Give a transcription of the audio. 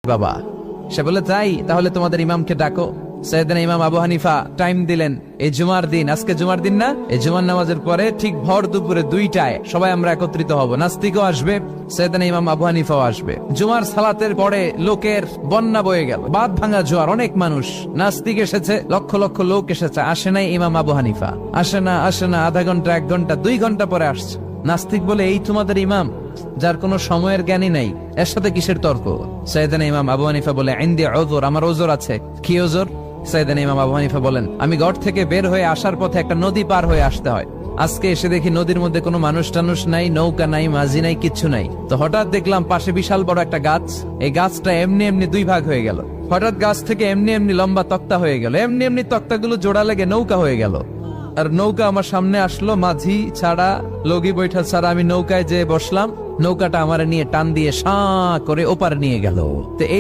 বাবা। সে বলে তাই, তাহলে তোমাদের ইমামকে ডাকো। সাইয়েদনা ইমাম আবু হানিফা টাইম দিলেন, এই জুমার দিন, আজকে জুমার দিন না, এই জুমার নামাজের পরে ঠিক ভর দুপুরে 2টায় সবাই আমরা একত্রিত হব। নাস্তিকও আসবে, সাইয়েদনা ইমাম আবু হানিফাও আসবে। জুমার সালাতের পরে লোকের বন্যা বয়ে গেল, বাঁধ ভাঙা জোয়ার, অনেক মানুষ। নাস্তিক এসেছে, লক্ষ লক্ষ লোক এসেছে, আসে নাই ইমাম আবু হানিফা। আসে না আধা ঘন্টা, 1 ঘন্টা, 2 ঘন্টা পরে আসছে। নাস্তিক বলে, এই তোমাদের ইমাম যার কোনো সময়ের জ্ঞানই নাই, এর সাথে কিসের তর্ক? সাইয়েদনা ইমাম আবু হানিফা বলে, ইনদি উযর, আমার ওজর আছে। কি ওজর? সাইয়েদনা ইমাম আবু হানিফা বলেন, আমি ঘর থেকে বের হয়ে আসার পথে একটা নদী পার হয়ে আসতে হয়। আজকে এসে দেখি নদীর মধ্যে কোনো মানুষ টানুষ নাই, নৌকা নাই, মাঝি নাই, কিচ্ছু নাই। তো হঠাৎ দেখলাম পাশে বিশাল বড় একটা গাছ, এই গাছটা এমনি এমনি 2 ভাগ হয়ে গেল। হঠাৎ গাছ থেকে এমনি এমনি লম্বা তক্তা হয়ে গেল, এমনি এমনি তক্তাগুলো জোড়া লেগে নৌকা হয়ে গেল। আর নৌকা আমার সামনে আসলো, মাঝি ছাড়া, লগি বৈঠা ছাড়া। আমি নৌকায় যেয়ে বসলাম, নৌকাটা আমার নিয়ে টান দিয়ে সাঁ করে ওপারে নিয়ে গেল। তো